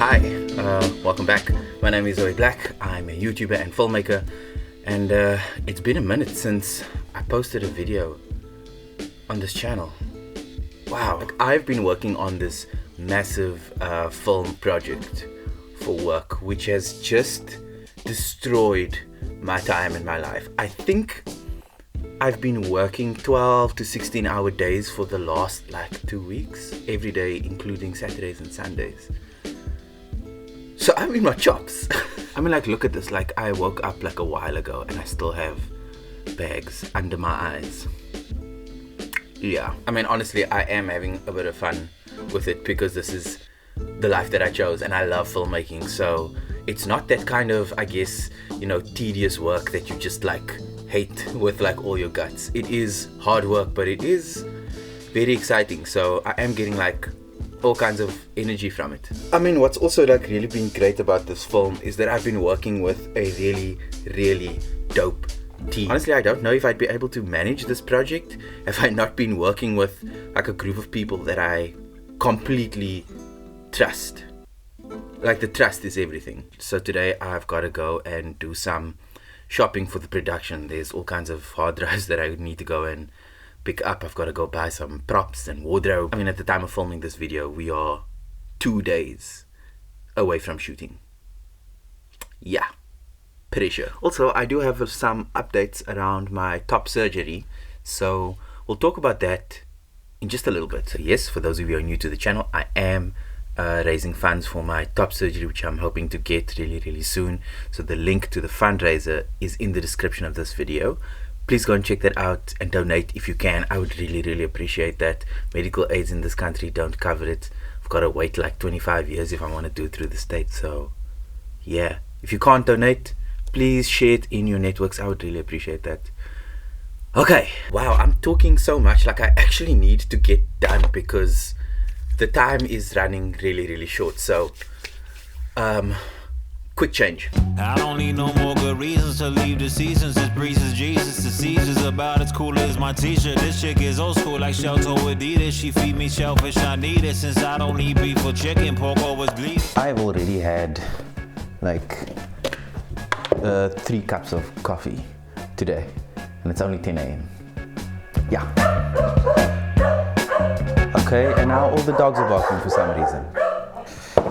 Hi, welcome back. My name is Zoey Black. I'm a YouTuber and filmmaker, and it's been a minute since I posted a video on this channel. Wow, I've been working on this massive film project for work, which has just destroyed my time and my life. I think I've been working 12 to 16 hour days for the last 2 weeks, every day, including Saturdays and Sundays. So I'm in my chops. I mean, look at this. I woke up a while ago and I still have bags under my eyes. Yeah, I mean, honestly, I am having a bit of fun with it because this is the life that I chose and I love filmmaking. So it's not that kind of, tedious work that you just hate with all your guts. It is hard work, but it is very exciting. So I am getting all kinds of energy from it. I mean, what's also really been great about this film is that I've been working with a really dope team. Honestly, I don't know if I'd be able to manage this project if I'd not been working with a group of people that I completely trust. The trust is everything. So today I've got to go and do some shopping for the production. There's all kinds of hard drives that I need to go and pick up. I've got to go buy some props and wardrobe. I mean, at the time of filming this video, we are 2 days away from shooting. Yeah, pressure. Also, I do have some updates around my top surgery, so we'll talk about that in just a little bit. So yes, for those of you who are new to the channel, I am raising funds for my top surgery, which I'm hoping to get really soon. So the link to the fundraiser is in the description of this video. Please go and check that out and donate if you can. I would really appreciate that. Medical aids in this country don't cover it. I've got to wait 25 years if I want to do it through the state. So yeah, if you can't donate, please share it in your networks. I would really appreciate that. Okay, wow, I'm talking so much. I actually need to get done because the time is running really short. So quick change. I don't need no more good reasons to leave the seasons. This breeze is Jesus. The seizures about as cool as my t-shirt. This chick is old school like Shelto Adidas. She feed me shellfish, I need it. Since I don't need beef or chicken, pork always bleed. I've already had 3 cups of coffee today, and it's only 10 a.m. Yeah. Okay, and now all the dogs are barking for some reason.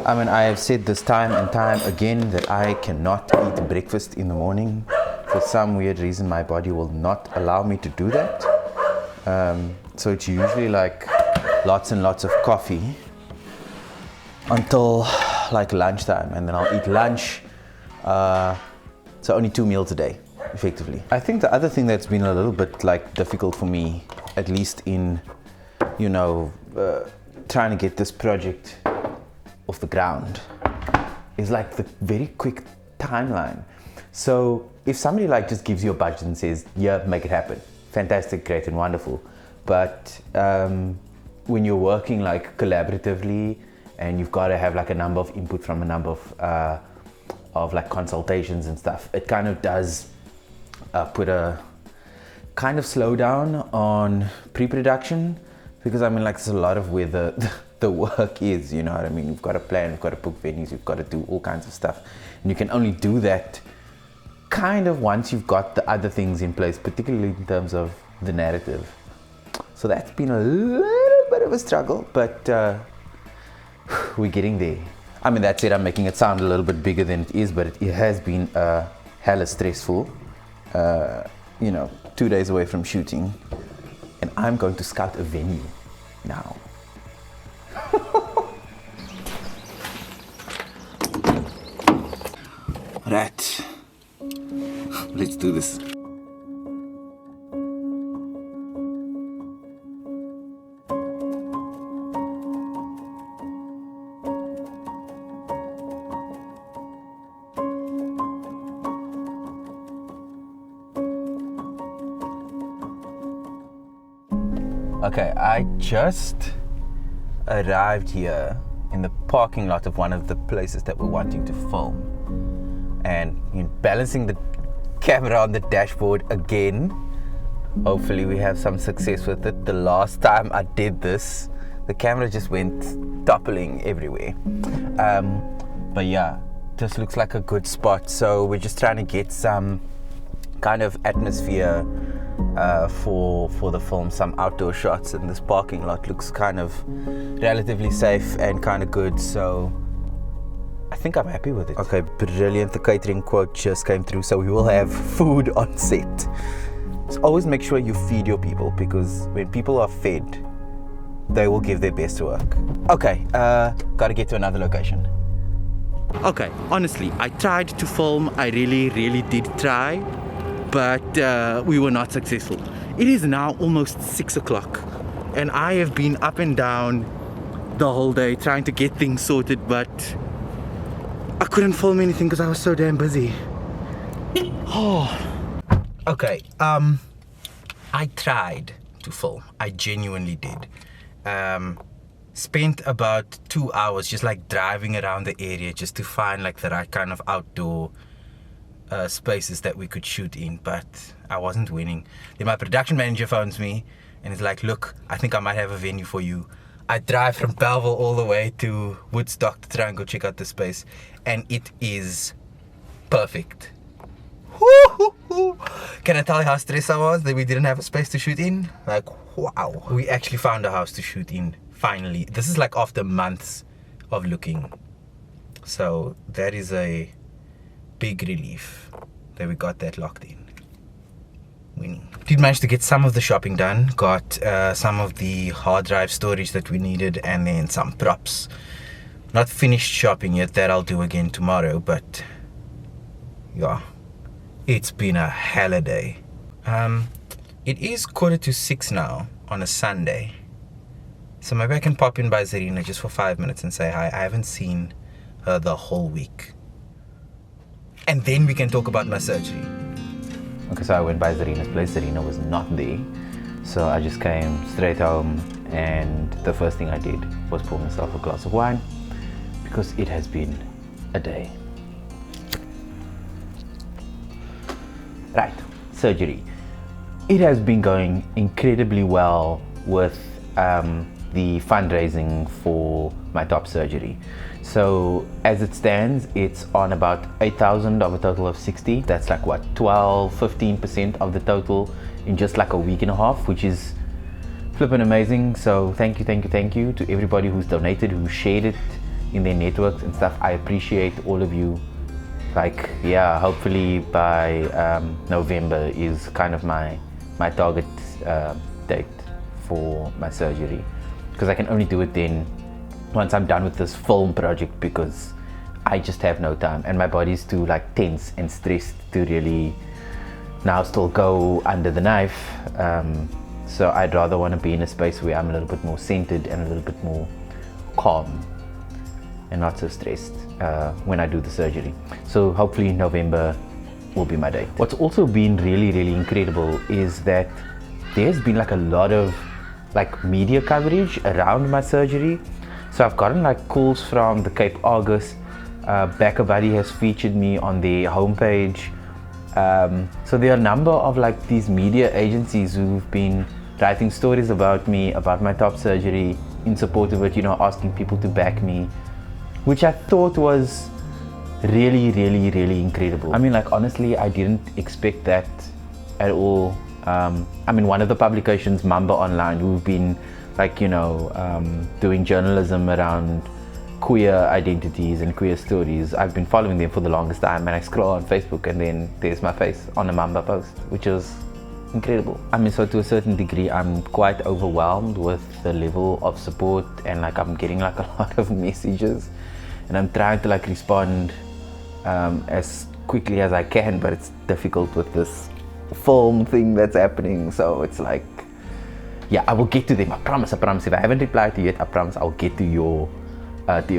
I mean, I have said this time and time again that I cannot eat breakfast in the morning. For some weird reason, my body will not allow me to do that. So it's usually lots and lots of coffee until lunchtime, and then I'll eat lunch. So only 2 meals a day, effectively. I think the other thing that's been a little bit difficult for me, at least in, trying to get this project off the ground, is the very quick timeline. So if somebody just gives you a budget and says, yeah, make it happen, fantastic, great and wonderful. But when you're working collaboratively and you've got to have a number of input from a number of consultations and stuff, it kind of does put a kind of slowdown on pre-production, because I mean there's a lot of where the work is, you know what I mean? You've got to plan, you've got to book venues, you've got to do all kinds of stuff. And you can only do that kind of once you've got the other things in place, particularly in terms of the narrative. So that's been a little bit of a struggle, but we're getting there. I mean, that's it, I'm making it sound a little bit bigger than it is, but it has been hella stressful. 2 days away from shooting, and I'm going to scout a venue now. Right, let's do this. Okay, I just arrived here in the parking lot of one of the places that we're wanting to film, and balancing the camera on the dashboard again. Hopefully we have some success with it. The last time I did this, the camera just went toppling everywhere. But yeah, this looks like a good spot. So we're just trying to get some kind of atmosphere for the film, some outdoor shots, and this parking lot looks kind of relatively safe and kind of good, so I think I'm happy with it. Okay, brilliant. The catering quote just came through, so we will have food on set. So always make sure you feed your people, because when people are fed, they will give their best to work. Okay, gotta get to another location. Okay, honestly, I tried to film. I really did try, but we were not successful. It is now almost 6 o'clock, and I have been up and down the whole day trying to get things sorted, but I couldn't film anything because I was so damn busy. Oh. Okay, I tried to film. I genuinely did. Spent about 2 hours just like driving around the area just to find like the right kind of outdoor spaces that we could shoot in, but I wasn't winning. Then my production manager phones me and is like, look, I think I might have a venue for you. I drive from Belleville all the way to Woodstock to try and go check out the space, and it is perfect. Woo-hoo-hoo. Can I tell you how stressed I was that we didn't have a space to shoot in? Like, wow. We actually found a house to shoot in, finally. This is like after months of looking. So that is a big relief that we got that locked in. Winning. Did manage to get some of the shopping done. Got some of the hard drive storage that we needed, and then some props. Not finished shopping yet. That I'll do again tomorrow, but yeah. It's been a hella day. It is 5:45 now on a Sunday. So maybe I can pop in by Zarina just for 5 minutes and say hi. I haven't seen her the whole week. And then we can talk about my surgery. Okay, so I went by Zarina's place. Zarina was not there. So I just came straight home, and the first thing I did was pour myself a glass of wine because it has been a day. Right, surgery. It has been going incredibly well with the fundraising for my top surgery. So as it stands, it's on about 8,000 of a total of 60. That's like what, 12-15% of the total in just like a week and a half, which is flippin' amazing. So thank you to everybody who's donated, who shared it in their networks and stuff. I appreciate all of you. Like, yeah, hopefully by November is kind of my target date for my surgery, because I can only do it then once I'm done with this film project, because I just have no time and my body's too like tense and stressed to really now still go under the knife. So I'd rather want to be in a space where I'm a little bit more centered and a little bit more calm and not so stressed when I do the surgery. So hopefully November will be my date. What's also been really incredible is that there's been like a lot of like media coverage around my surgery. So I've gotten like calls from the Cape Argus. Backer Buddy has featured me on their homepage. So there are a number of like these media agencies who've been writing stories about me, about my top surgery, in support of it, you know, asking people to back me, which I thought was really incredible. I mean, like, honestly, I didn't expect that at all. I mean, one of the publications, Mamba Online, who've been like, you know, doing journalism around queer identities and queer stories, I've been following them for the longest time, and I scroll on Facebook and then there's my face on a Mamba post, which was incredible. I mean, so to a certain degree, I'm quite overwhelmed with the level of support, and like I'm getting like a lot of messages, and I'm trying to like respond as quickly as I can, but it's difficult with this film thing that's happening. So it's like, yeah, I will get to them. I promise. If I haven't replied to you yet, I promise I'll get to your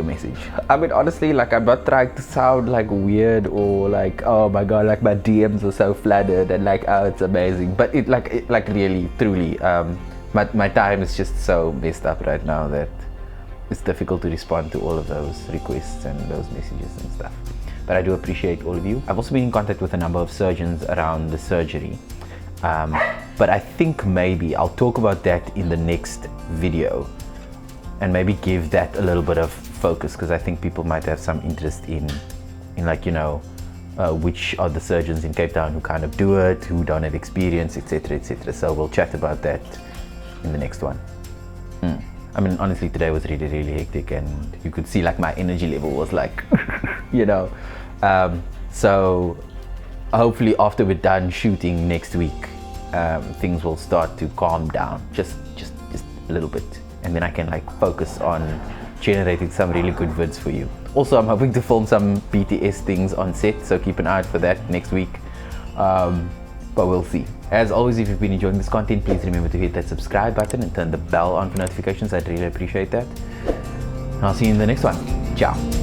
message. I mean, honestly, like, I'm not trying to sound like weird or like, oh my god, like my DMs are so flooded and like, oh, it's amazing. But it like really, truly, my time is just so messed up right now that it's difficult to respond to all of those requests and those messages and stuff. But I do appreciate all of you. I've also been in contact with a number of surgeons around the surgery. But I think maybe I'll talk about that in the next video and maybe give that a little bit of focus, because I think people might have some interest in like, you know, which are the surgeons in Cape Town who kind of do it, who don't have experience, etc., etc. So we'll chat about that in the next one. I mean, honestly, today was really, really hectic, and you could see like my energy level was like, you know. So hopefully after we're done shooting next week, things will start to calm down just a little bit, and then I can like focus on generating some really good vids for you. Also, I'm hoping to film some BTS things on set, so keep an eye out for that next week. But we'll see. As always, if you've been enjoying this content, please remember to hit that subscribe button and turn the bell on for notifications. I'd really appreciate that. I'll see you in the next one. Ciao.